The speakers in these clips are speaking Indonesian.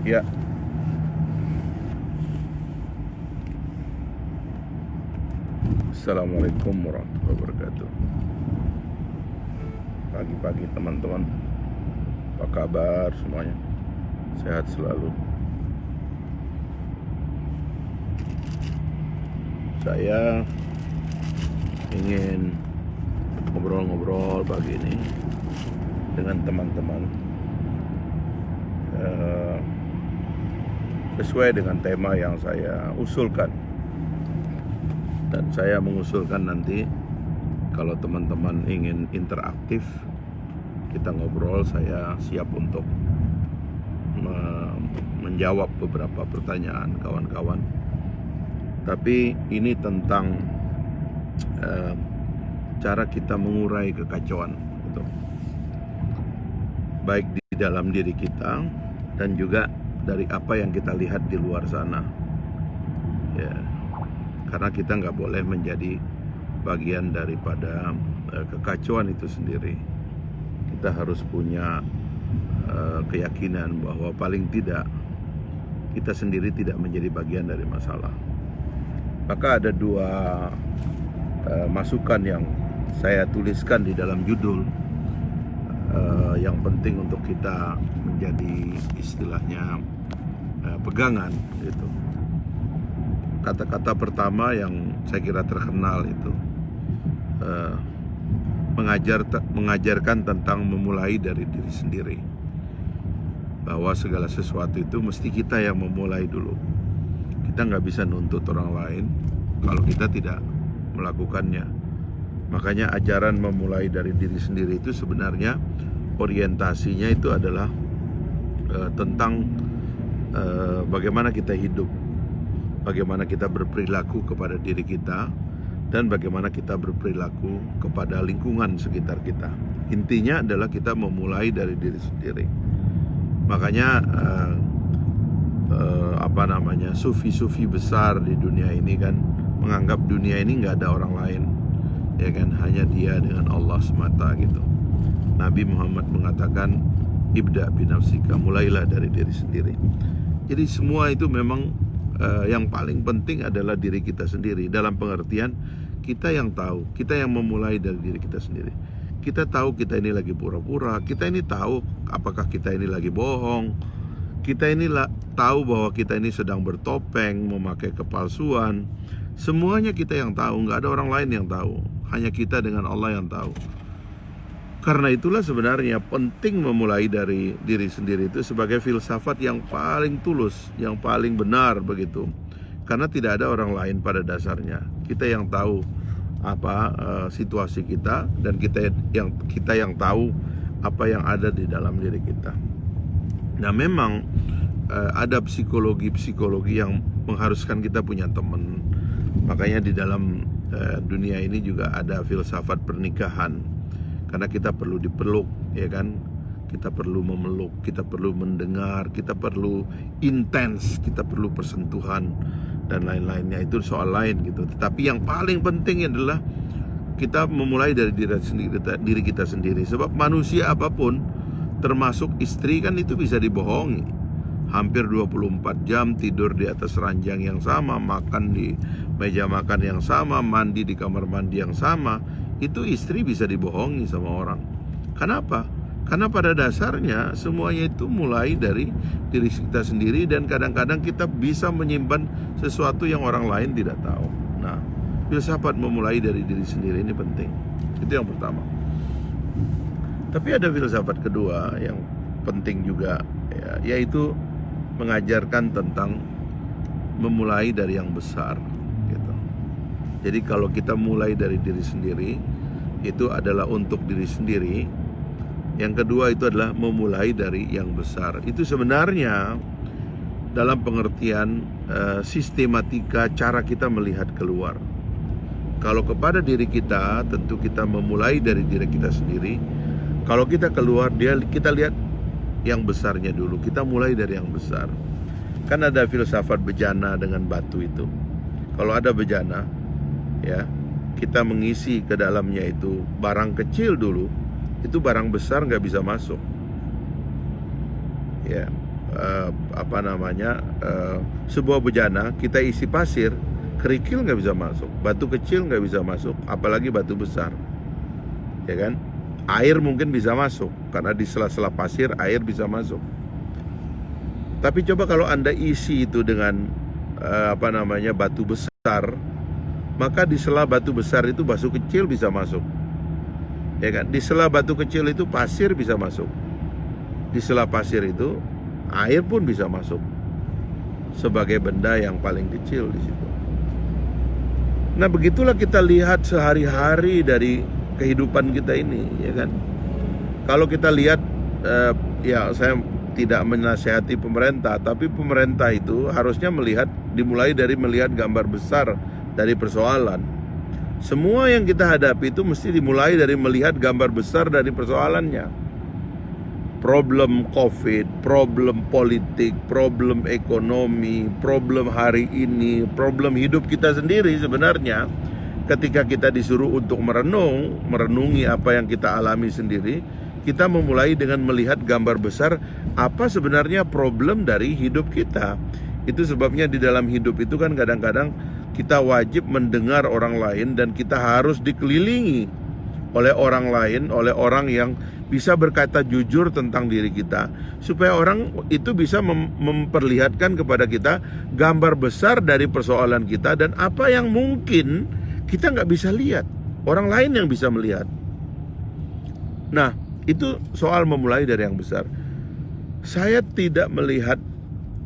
Ya, Assalamualaikum warahmatullahi wabarakatuh. Pagi-pagi teman-teman, apa kabar semuanya? Sehat selalu. Saya ingin ngobrol-ngobrol pagi ini dengan teman-teman sesuai dengan tema yang saya usulkan. Dan saya mengusulkan nanti kalau teman-teman ingin interaktif, kita ngobrol, saya siap untuk menjawab beberapa pertanyaan kawan-kawan. Tapi ini tentang cara kita mengurai kekacauan, gitu. Baik di dalam diri kita dan juga dari apa yang kita lihat di luar sana. Ya, karena kita nggak boleh menjadi bagian daripada kekacauan itu sendiri. Kita harus punya keyakinan bahwa paling tidak kita sendiri tidak menjadi bagian dari masalah. Maka ada dua masukan yang saya tuliskan di dalam judul yang penting untuk kita menjadi istilahnya pegangan, gitu. Kata-kata pertama yang saya kira terkenal itu mengajarkan tentang memulai dari diri sendiri, bahwa segala sesuatu itu mesti kita yang memulai dulu. Kita nggak bisa nuntut orang lain kalau kita tidak melakukannya. Makanya ajaran memulai dari diri sendiri itu sebenarnya orientasinya itu adalah tentang bagaimana kita hidup, bagaimana kita berperilaku kepada diri kita, dan bagaimana kita berperilaku kepada lingkungan sekitar kita. Intinya adalah kita memulai dari diri sendiri. Makanya sufi-sufi besar di dunia ini kan menganggap dunia ini nggak ada orang lain, ya kan, hanya dia dengan Allah semata, gitu. Nabi Muhammad mengatakan ibda binafsika, mulailah dari diri sendiri. Jadi semua itu memang yang paling penting adalah diri kita sendiri, dalam pengertian kita yang tahu, kita yang memulai dari diri kita sendiri. Kita tahu kita ini lagi pura-pura, kita ini tahu apakah kita ini lagi bohong, kita ini tahu bahwa kita ini sedang bertopeng, memakai kepalsuan. Semuanya kita yang tahu, nggak ada orang lain yang tahu, hanya kita dengan Allah yang tahu. Karena itulah sebenarnya penting memulai dari diri sendiri itu sebagai filsafat yang paling tulus, yang paling benar, begitu. Karena tidak ada orang lain pada dasarnya. Kita yang tahu apa situasi kita, dan kita yang tahu apa yang ada di dalam diri kita. Nah, memang ada psikologi yang mengharuskan kita punya teman. Makanya di dalam dunia ini juga ada filsafat pernikahan. Karena kita perlu dipeluk, ya kan? Kita perlu memeluk, kita perlu mendengar, kita perlu intens, kita perlu persentuhan dan lain-lainnya. Itu soal lain, gitu. Tetapi yang paling penting adalah kita memulai dari diri kita sendiri. Sebab manusia apapun, termasuk istri kan, itu bisa dibohongi. Hampir 24 jam tidur di atas ranjang yang sama, makan di meja makan yang sama, mandi di kamar mandi yang sama. Itu istri bisa dibohongi sama orang. Kenapa? Karena pada dasarnya semuanya itu mulai dari diri kita sendiri, dan kadang-kadang kita bisa menyimpan sesuatu yang orang lain tidak tahu. Nah, filsafat memulai dari diri sendiri ini penting. Itu yang pertama. Tapi ada filsafat kedua yang penting juga, ya, yaitu mengajarkan tentang memulai dari yang besar, gitu. Jadi kalau kita mulai dari diri sendiri, itu adalah untuk diri sendiri. Yang kedua itu adalah memulai dari yang besar. Itu sebenarnya dalam pengertian sistematika cara kita melihat keluar. Kalau kepada diri kita, tentu kita memulai dari diri kita sendiri. Kalau kita keluar, kita lihat yang besarnya dulu. Kita mulai dari yang besar. Kan ada filsafat bejana dengan batu itu. Kalau ada bejana, ya, kita mengisi ke dalamnya itu barang kecil dulu, itu barang besar nggak bisa masuk. Ya, sebuah bejana, kita isi pasir, kerikil nggak bisa masuk, batu kecil nggak bisa masuk, apalagi batu besar, ya kan? Air mungkin bisa masuk, karena di sela-sela pasir air bisa masuk. Tapi coba kalau Anda isi itu dengan batu besar, maka di sela batu besar itu batu kecil bisa masuk, ya kan? Di sela batu kecil itu pasir bisa masuk, di sela pasir itu air pun bisa masuk sebagai benda yang paling kecil di situ. Nah, begitulah kita lihat sehari-hari dari kehidupan kita ini, ya kan? Kalau kita lihat, ya saya tidak menasihati pemerintah, tapi pemerintah itu harusnya dimulai dari melihat gambar besar dari persoalan. Semua yang kita hadapi itu mesti dimulai dari melihat gambar besar dari persoalannya. Problem COVID, problem politik, problem ekonomi, problem hari ini, problem hidup kita sendiri sebenarnya. Ketika kita disuruh untuk merenungi apa yang kita alami sendiri, kita memulai dengan melihat gambar besar apa sebenarnya problem dari hidup kita. Itu sebabnya di dalam hidup itu kan kadang-kadang kita wajib mendengar orang lain, dan kita harus dikelilingi oleh orang lain, oleh orang yang bisa berkata jujur tentang diri kita, supaya orang itu bisa memperlihatkan kepada kita gambar besar dari persoalan kita, dan apa yang mungkin kita nggak bisa lihat, orang lain yang bisa melihat. Nah, itu soal memulai dari yang besar. Saya tidak melihat,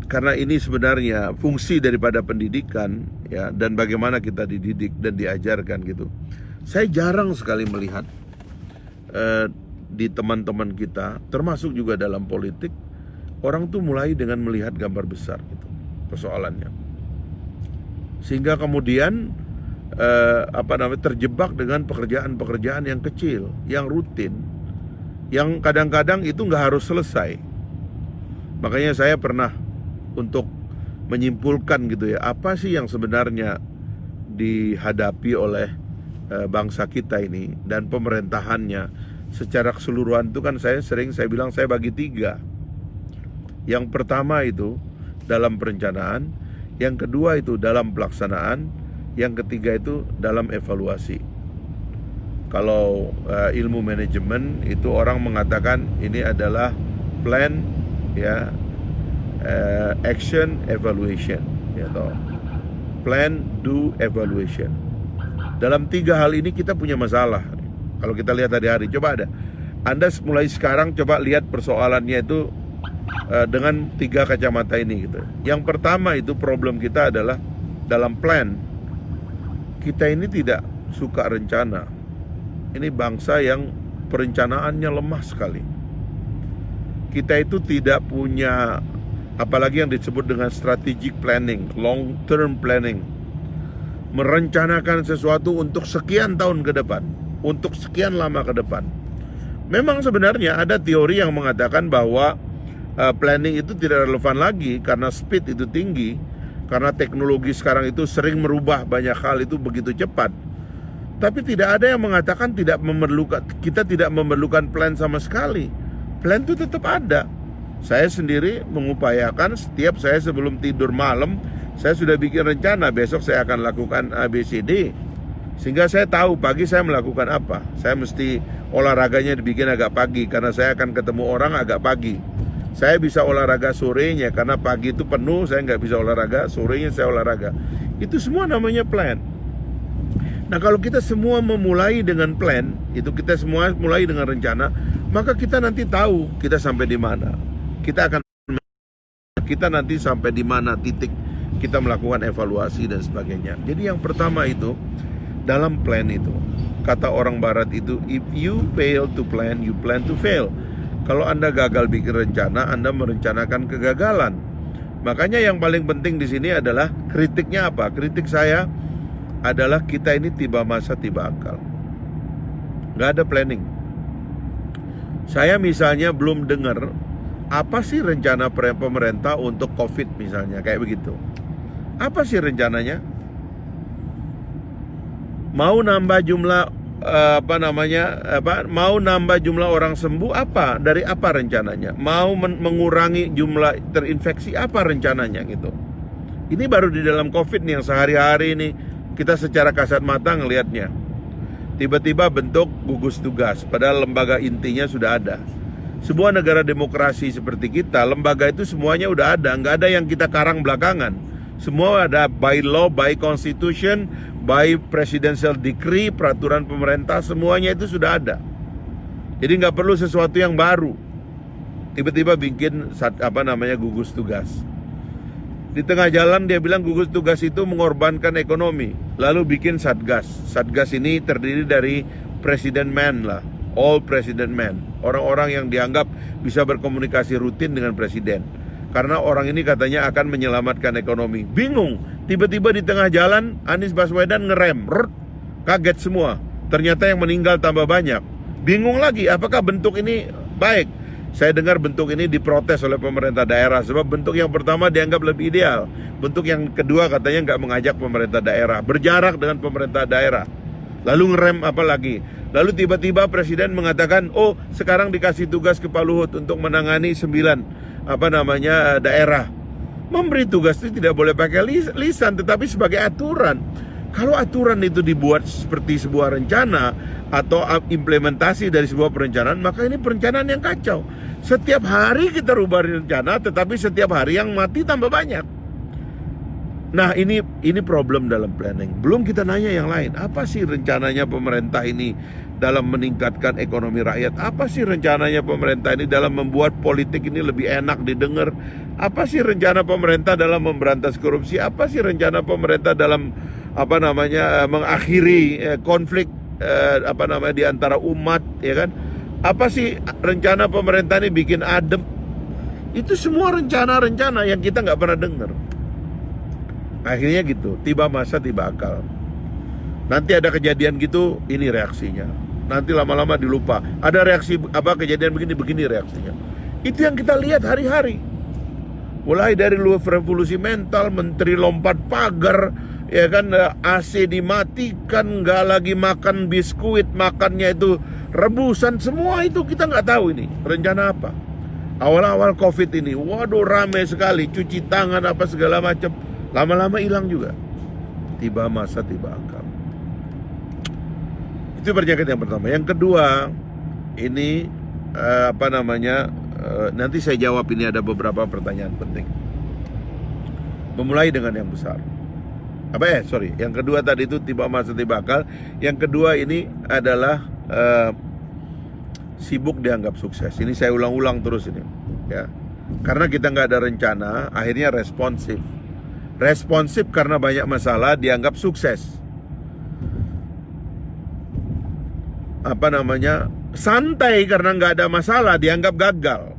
karena ini sebenarnya fungsi daripada pendidikan, ya, dan bagaimana kita dididik dan diajarkan gitu. Saya jarang sekali melihat di teman-teman kita, termasuk juga dalam politik, orang tuh mulai dengan melihat gambar besar gitu persoalannya, sehingga kemudian terjebak dengan pekerjaan-pekerjaan yang kecil, yang rutin, yang kadang-kadang itu nggak harus selesai. Makanya saya pernah untuk menyimpulkan gitu ya, apa sih yang sebenarnya dihadapi oleh bangsa kita ini dan pemerintahannya secara keseluruhan. Itu kan saya bilang saya bagi 3. Yang pertama itu dalam perencanaan, yang kedua itu dalam pelaksanaan, yang ketiga itu dalam evaluasi. Kalau ilmu manajemen itu orang mengatakan ini adalah plan, ya, action, evaluation, ya toh. Plan, do, evaluation. Dalam 3 hal ini kita punya masalah. Kalau kita lihat hari-hari, coba Anda mulai sekarang coba lihat persoalannya itu dengan 3 kacamata ini gitu. Yang pertama itu problem kita adalah dalam plan. Kita ini tidak suka rencana. Ini bangsa yang perencanaannya lemah sekali. Kita itu tidak punya, apalagi yang disebut dengan strategic planning, long term planning. Merencanakan sesuatu untuk sekian tahun ke depan, untuk sekian lama ke depan. Memang sebenarnya ada teori yang mengatakan bahwa planning itu tidak relevan lagi karena speed itu tinggi, karena teknologi sekarang itu sering merubah banyak hal itu begitu cepat. Tapi tidak ada yang mengatakan kita tidak memerlukan plan sama sekali. Plan itu tetap ada. Saya sendiri mengupayakan setiap saya sebelum tidur malam, saya sudah bikin rencana besok saya akan lakukan ABCD. Sehingga saya tahu pagi saya melakukan apa. Saya mesti olahraganya dibikin agak pagi karena saya akan ketemu orang agak pagi. Saya bisa olahraga sorenya karena pagi itu penuh, saya nggak bisa olahraga, sorenya saya olahraga. Itu semua namanya plan. Nah, kalau kita semua memulai dengan plan, itu kita semua mulai dengan rencana, maka kita nanti tahu kita sampai di mana. Kita nanti sampai di mana titik kita melakukan evaluasi dan sebagainya. Jadi yang pertama itu dalam plan itu, kata orang barat itu, if you fail to plan, you plan to fail. Kalau Anda gagal bikin rencana, Anda merencanakan kegagalan. Makanya yang paling penting di sini adalah kritiknya apa? Kritik saya adalah kita ini tiba masa tiba akal. Nggak ada planning. Saya misalnya belum dengar apa sih rencana pemerintah untuk COVID misalnya, kayak begitu. Apa sih rencananya? Mau nambah jumlah mau nambah jumlah orang sembuh apa? Dari apa rencananya? Mau mengurangi jumlah terinfeksi apa rencananya gitu. Ini baru di dalam COVID nih yang sehari-hari ini kita secara kasat mata ngelihatnya. Tiba-tiba bentuk gugus tugas, padahal lembaga intinya sudah ada. Sebuah negara demokrasi seperti kita, lembaga itu semuanya udah ada, nggak ada yang kita karang belakangan. Semua ada by law, by constitution, by presidential decree, peraturan pemerintah, semuanya itu sudah ada. Jadi nggak perlu sesuatu yang baru. Tiba-tiba bikin gugus tugas. Di tengah jalan dia bilang gugus tugas itu mengorbankan ekonomi. Lalu bikin satgas. Satgas ini terdiri dari president man lah, all president man. Orang-orang yang dianggap bisa berkomunikasi rutin dengan presiden. Karena orang ini katanya akan menyelamatkan ekonomi. Bingung, tiba-tiba di tengah jalan Anies Baswedan ngerem, kaget semua. Ternyata yang meninggal tambah banyak. Bingung lagi, apakah bentuk ini baik? Saya dengar bentuk ini diprotes oleh pemerintah daerah. Sebab bentuk yang pertama dianggap lebih ideal. Bentuk yang kedua katanya nggak mengajak pemerintah daerah, berjarak dengan pemerintah daerah. Lalu ngerem apa lagi? Lalu tiba-tiba presiden mengatakan, oh sekarang dikasih tugas ke Pak Luhut untuk menangani 9 daerah. Memberi tugas itu tidak boleh pakai lisan, tetapi sebagai aturan. Kalau aturan itu dibuat seperti sebuah rencana atau implementasi dari sebuah perencanaan, maka ini perencanaan yang kacau. Setiap hari kita rubah rencana, tetapi setiap hari yang mati tambah banyak. Nah ini problem dalam planning. Belum kita nanya yang lain. Apa sih rencananya pemerintah ini dalam meningkatkan ekonomi rakyat? Apa sih rencananya pemerintah ini dalam membuat politik ini lebih enak didengar? Apa sih rencana pemerintah dalam memberantas korupsi? Apa sih rencana pemerintah dalam mengakhiri konflik di antara umat, ya kan? Apa sih rencana pemerintah ini bikin adem? Itu semua rencana-rencana yang kita nggak pernah dengar. Akhirnya gitu, tiba masa tiba akal. Nanti ada kejadian gitu, ini reaksinya. Nanti lama-lama dilupa. Ada reaksi kejadian begini reaksinya. Itu yang kita lihat hari-hari. Mulai dari revolusi mental, menteri lompat pagar, ya kan, AC dimatikan, nggak lagi makan biskuit, makannya itu rebusan, semua itu kita nggak tahu ini rencana apa. Awal-awal COVID ini, waduh rame sekali, cuci tangan apa segala macam. Lama-lama hilang juga. Tiba masa tiba akal. Itu penyakit yang pertama. Yang kedua, ini nanti saya jawab, ini ada beberapa pertanyaan penting. Memulai dengan yang besar. Yang kedua tadi itu tiba masa tiba akal. Yang kedua ini adalah sibuk dianggap sukses. Ini saya ulang-ulang terus ini, ya. Karena kita nggak ada rencana, akhirnya responsif. Responsif karena banyak masalah dianggap sukses. Santai karena nggak ada masalah dianggap gagal.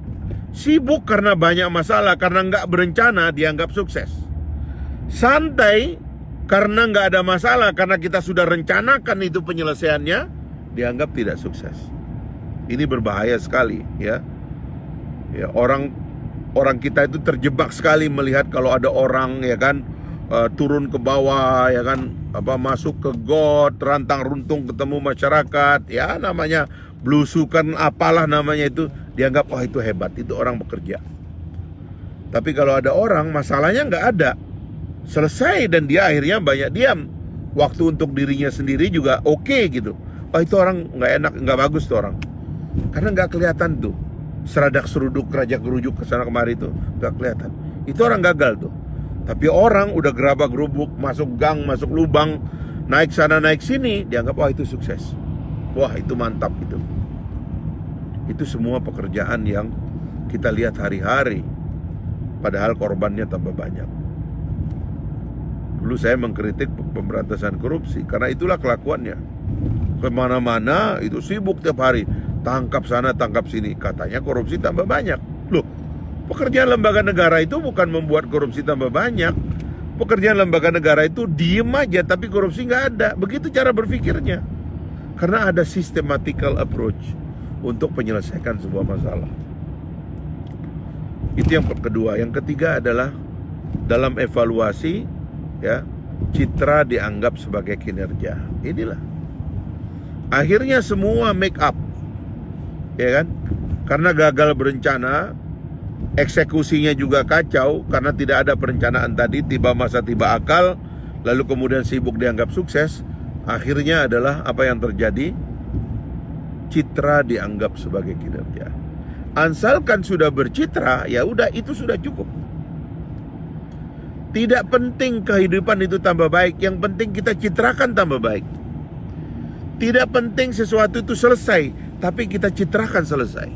Sibuk karena banyak masalah, karena nggak berencana dianggap sukses. Santai karena nggak ada masalah, karena kita sudah rencanakan itu penyelesaiannya, dianggap tidak sukses. Ini berbahaya sekali, ya. Orang kita itu terjebak sekali melihat kalau ada orang, ya kan, turun ke bawah, ya kan, masuk ke got, rantang runtung ketemu masyarakat, ya namanya belusukan apalah namanya itu, dianggap itu hebat, itu orang bekerja. Tapi kalau ada orang masalahnya nggak ada, selesai, dan dia akhirnya banyak diam, waktu untuk dirinya sendiri juga oke gitu. Itu orang nggak enak, nggak bagus tuh orang, karena nggak kelihatan tuh seradak seruduk kerajak gerujuk kesana kemari itu nggak kelihatan. Itu orang gagal tuh. Tapi orang udah gerabak gerubuk, masuk gang, masuk lubang, naik sana naik sini, dianggap itu sukses. Wah itu mantap gitu. Itu semua pekerjaan yang kita lihat hari-hari, padahal korbannya tambah banyak. Dulu saya mengkritik pemberantasan korupsi karena itulah kelakuannya. Kemana-mana itu sibuk tiap hari, tangkap sana tangkap sini, katanya korupsi tambah banyak. Loh, pekerjaan lembaga negara itu bukan membuat korupsi tambah banyak. Pekerjaan lembaga negara itu diem aja tapi korupsi nggak ada. Begitu cara berpikirnya. Karena ada systematical approach untuk menyelesaikan sebuah masalah. Itu yang kedua. Yang ketiga adalah dalam evaluasi, ya, citra dianggap sebagai kinerja. Inilah Akhirnya semua make up, ya kan? Karena gagal berencana, eksekusinya juga kacau karena tidak ada perencanaan tadi, tiba masa tiba akal, lalu kemudian sibuk dianggap sukses. Akhirnya adalah apa yang terjadi? Citra dianggap sebagai kinerja. Asalkan sudah bercitra, ya udah itu sudah cukup. Tidak penting kehidupan itu tambah baik, yang penting kita citrakan tambah baik. Tidak penting sesuatu itu selesai, tapi kita citrakan selesai.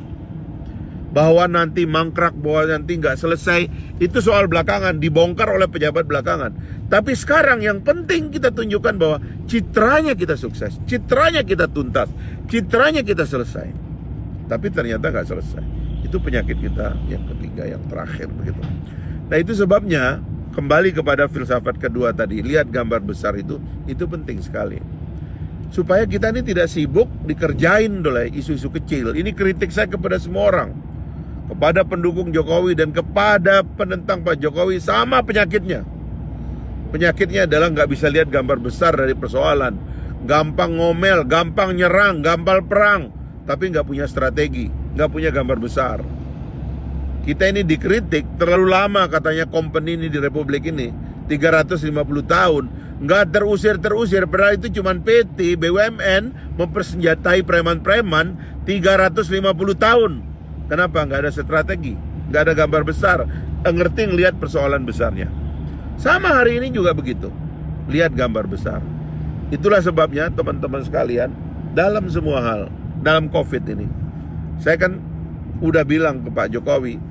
Bahwa nanti mangkrak, bahwa nanti nggak selesai, itu soal belakangan, dibongkar oleh pejabat belakangan. Tapi sekarang yang penting kita tunjukkan bahwa citranya kita sukses, citranya kita tuntas, citranya kita selesai. Tapi ternyata nggak selesai. Itu penyakit kita yang ketiga, yang terakhir begitu. Nah itu sebabnya kembali kepada filsafat kedua tadi, lihat gambar besar itu penting sekali. Supaya kita ini tidak sibuk dikerjain oleh isu-isu kecil. Ini kritik saya kepada semua orang, kepada pendukung Jokowi dan kepada penentang Pak Jokowi, sama penyakitnya. Penyakitnya adalah nggak bisa lihat gambar besar dari persoalan, gampang ngomel, gampang nyerang, gampang perang, tapi nggak punya strategi, nggak punya gambar besar. Kita ini dikritik terlalu lama katanya company ini di Republik ini 350 tahun nggak terusir, padahal itu cuma PT, BUMN mempersenjatai preman-preman 350 tahun. Kenapa? Nggak ada strategi, nggak ada gambar besar, nggak ngerti ngelihat persoalan besarnya. Sama hari ini juga begitu, lihat gambar besar. Itulah sebabnya teman-teman sekalian, dalam semua hal, dalam COVID ini, saya kan udah bilang ke Pak Jokowi,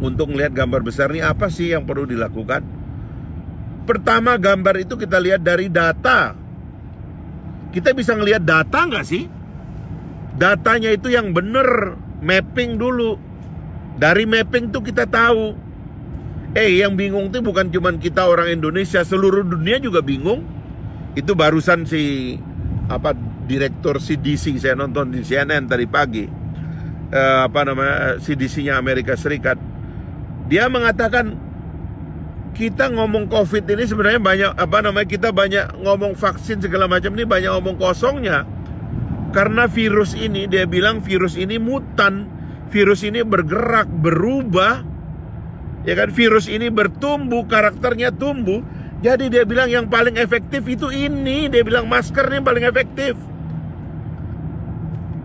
untuk melihat gambar besar ini apa sih yang perlu dilakukan. Pertama, gambar itu kita lihat dari data. Kita bisa ngelihat data nggak sih? Datanya itu yang bener, mapping dulu. Dari mapping tuh kita tahu. Yang bingung tuh bukan cuma kita orang Indonesia, seluruh dunia juga bingung. Itu barusan direktur CDC, saya nonton di CNN tadi pagi. CDC-nya Amerika Serikat. Dia mengatakan kita ngomong COVID ini sebenarnya banyak kita banyak ngomong vaksin segala macam, ini banyak ngomong kosongnya. Karena virus ini, dia bilang virus ini mutan, virus ini bergerak, berubah. Ya kan, virus ini bertumbuh, karakternya tumbuh. Jadi dia bilang yang paling efektif itu ini, dia bilang masker ini paling efektif.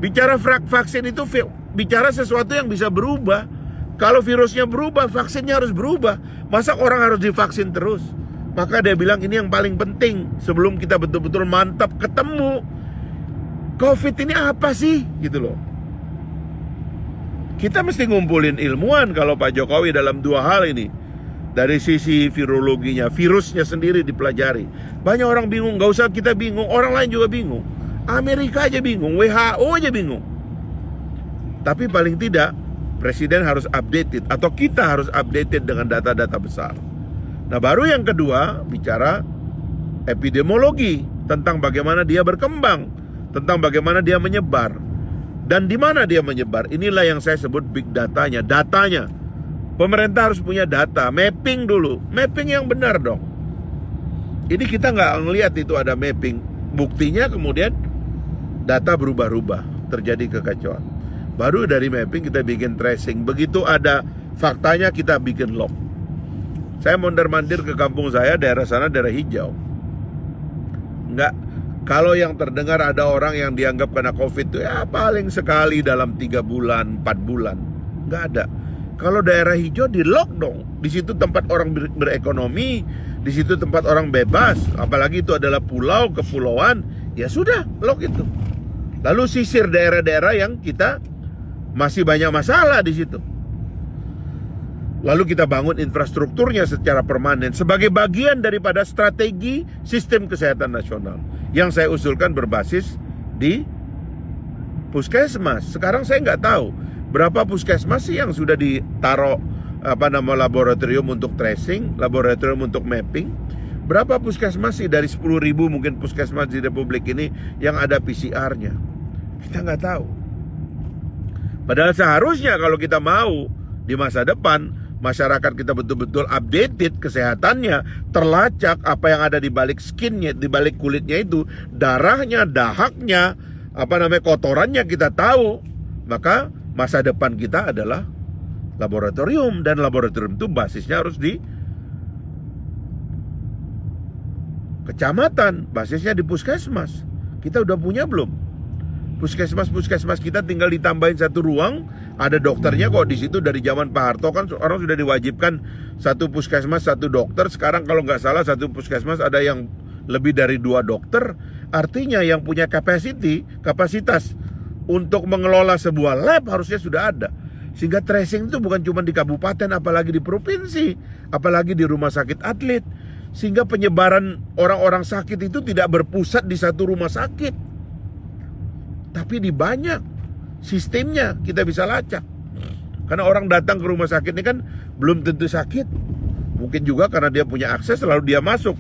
Bicara vaksin itu bicara sesuatu yang bisa berubah. Kalau virusnya berubah, vaksinnya harus berubah. Masa orang harus divaksin terus? Maka dia bilang ini yang paling penting. Sebelum kita betul-betul mantap ketemu COVID ini apa sih? Gitu loh. Kita mesti ngumpulin ilmuwan kalau Pak Jokowi dalam dua hal ini. Dari sisi virologinya, virusnya sendiri dipelajari. Banyak orang bingung, gak usah kita bingung, orang lain juga bingung. Amerika aja bingung, WHO aja bingung. Tapi paling tidak Presiden harus updated, atau kita harus updated dengan data-data besar. Nah baru yang kedua, bicara epidemiologi, tentang bagaimana dia berkembang, tentang bagaimana dia menyebar, dan di mana dia menyebar. Inilah yang saya sebut big datanya. Pemerintah harus punya data, mapping dulu, mapping yang benar dong. Ini kita nggak ngelihat itu ada mapping, buktinya kemudian data berubah-ubah, terjadi kekacauan. Baru dari mapping kita bikin tracing. Begitu ada faktanya kita bikin log. Saya mondar-mandir ke kampung saya, daerah sana daerah hijau. Enggak, kalau yang terdengar ada orang yang dianggap kena COVID itu ya paling sekali dalam 3 bulan, 4 bulan. Enggak ada. Kalau daerah hijau di log dong. Di situ tempat orang berekonomi, di situ tempat orang bebas. Apalagi itu adalah pulau, kepulauan, ya sudah log itu. Lalu sisir daerah-daerah yang kita masih banyak masalah di situ. Lalu kita bangun infrastrukturnya secara permanen sebagai bagian daripada strategi sistem kesehatan nasional yang saya usulkan berbasis di puskesmas. Sekarang saya nggak tahu berapa puskesmas sih yang sudah ditaruh laboratorium untuk tracing, laboratorium untuk mapping. Berapa puskesmas sih dari 10.000 mungkin puskesmas di Republik ini yang ada PCR-nya? Kita nggak tahu. Padahal seharusnya kalau kita mau di masa depan masyarakat kita betul-betul updated kesehatannya, terlacak apa yang ada di balik skinnya, di balik kulitnya itu, darahnya, dahaknya, kotorannya kita tahu, maka masa depan kita adalah laboratorium, dan laboratorium itu basisnya harus di kecamatan, basisnya di puskesmas. Kita udah punya belum? Puskesmas kita tinggal ditambahin satu ruang, ada dokternya kok di situ. Dari zaman Pak Harto kan orang sudah diwajibkan satu puskesmas satu dokter. Sekarang kalau nggak salah satu puskesmas ada yang lebih dari 2 dokter. Artinya yang punya kapasitas untuk mengelola sebuah lab harusnya sudah ada. Sehingga tracing itu bukan cuma di kabupaten, apalagi di provinsi, apalagi di rumah sakit atlet. Sehingga penyebaran orang-orang sakit itu tidak berpusat di satu rumah sakit, tapi di banyak. Sistemnya kita bisa lacak. Karena orang datang ke rumah sakit ini kan belum tentu sakit. Mungkin juga karena dia punya akses lalu dia masuk.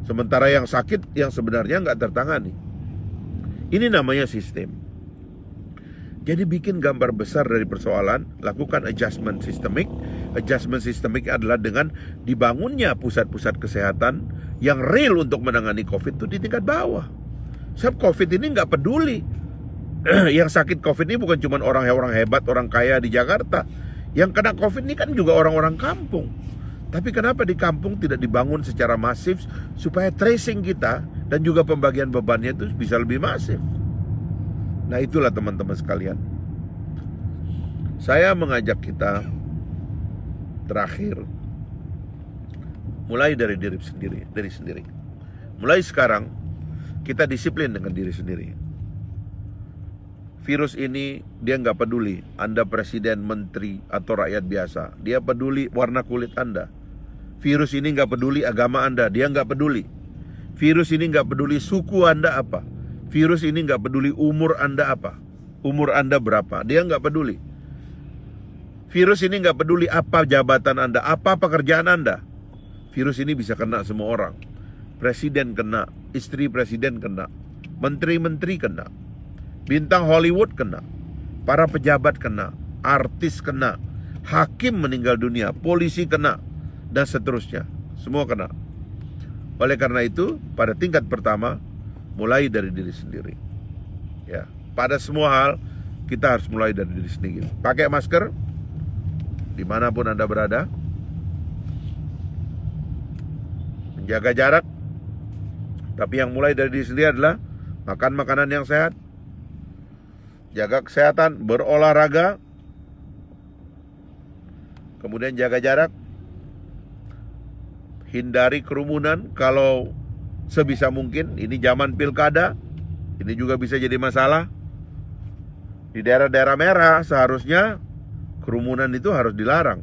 Sementara yang sakit yang sebenarnya nggak tertangani. Ini namanya sistem. Jadi bikin gambar besar dari persoalan, lakukan adjustment sistemik. Adjustment sistemik adalah dengan dibangunnya pusat-pusat kesehatan yang real untuk menangani COVID itu di tingkat bawah. Sebab COVID ini nggak peduli. Yang sakit COVID ini bukan cuma orang hebat, orang kaya di Jakarta. Yang kena COVID ini kan juga orang-orang kampung. Tapi kenapa di kampung tidak dibangun secara masif supaya tracing kita dan juga pembagian bebannya itu bisa lebih masif? Nah itulah teman-teman sekalian. Saya mengajak kita terakhir mulai dari diri sendiri. Mulai sekarang kita disiplin dengan diri sendiri. Virus ini dia nggak peduli Anda presiden, menteri atau rakyat biasa. Dia peduli warna kulit Anda. Virus ini nggak peduli agama Anda, dia nggak peduli. Virus ini nggak peduli suku Anda apa. Virus ini nggak peduli umur Anda apa, umur Anda berapa, dia nggak peduli. Virus ini nggak peduli apa jabatan Anda, apa pekerjaan Anda. Virus ini bisa kena semua orang. Presiden kena, istri presiden kena, menteri-menteri kena, bintang Hollywood kena, para pejabat kena, artis kena, hakim meninggal dunia, polisi kena, dan seterusnya. Semua kena. Oleh karena itu, pada tingkat pertama, mulai dari diri sendiri. Ya, pada semua hal kita harus mulai dari diri sendiri. Pakai masker dimanapun Anda berada, menjaga jarak. Tapi yang mulai dari diri sendiri adalah makan makanan yang sehat, jaga kesehatan, berolahraga, kemudian jaga jarak, hindari kerumunan kalau sebisa mungkin. Ini zaman pilkada, ini juga bisa jadi masalah. Di daerah-daerah merah seharusnya kerumunan itu harus dilarang.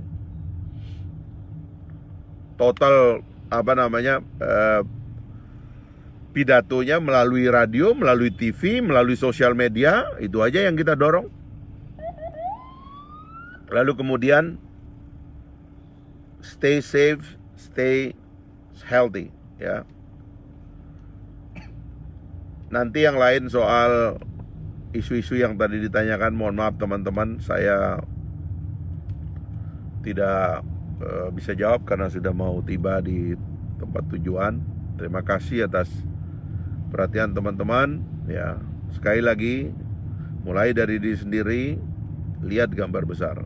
Total pidatonya melalui radio, melalui TV, melalui sosial media, itu aja yang kita dorong. Lalu kemudian stay safe, stay healthy, ya. Nanti yang lain soal isu-isu yang tadi ditanyakan, mohon maaf teman-teman, saya tidak bisa jawab karena sudah mau tiba di tempat tujuan. Terima kasih atas perhatian teman-teman. Ya, sekali lagi, mulai dari diri sendiri, lihat gambar besar.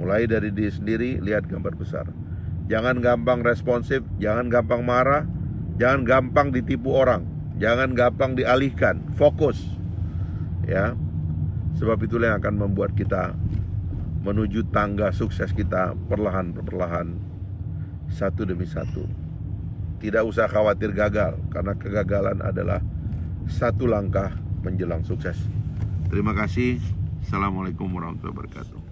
Mulai dari diri sendiri, lihat gambar besar. Jangan gampang responsif, jangan gampang marah, jangan gampang ditipu orang. Jangan gampang dialihkan, fokus. Ya. Sebab itulah yang akan membuat kita menuju tangga sukses kita perlahan-perlahan, satu demi satu. Tidak usah khawatir gagal, karena kegagalan adalah satu langkah menjelang sukses. Terima kasih. Assalamualaikum warahmatullahi wabarakatuh.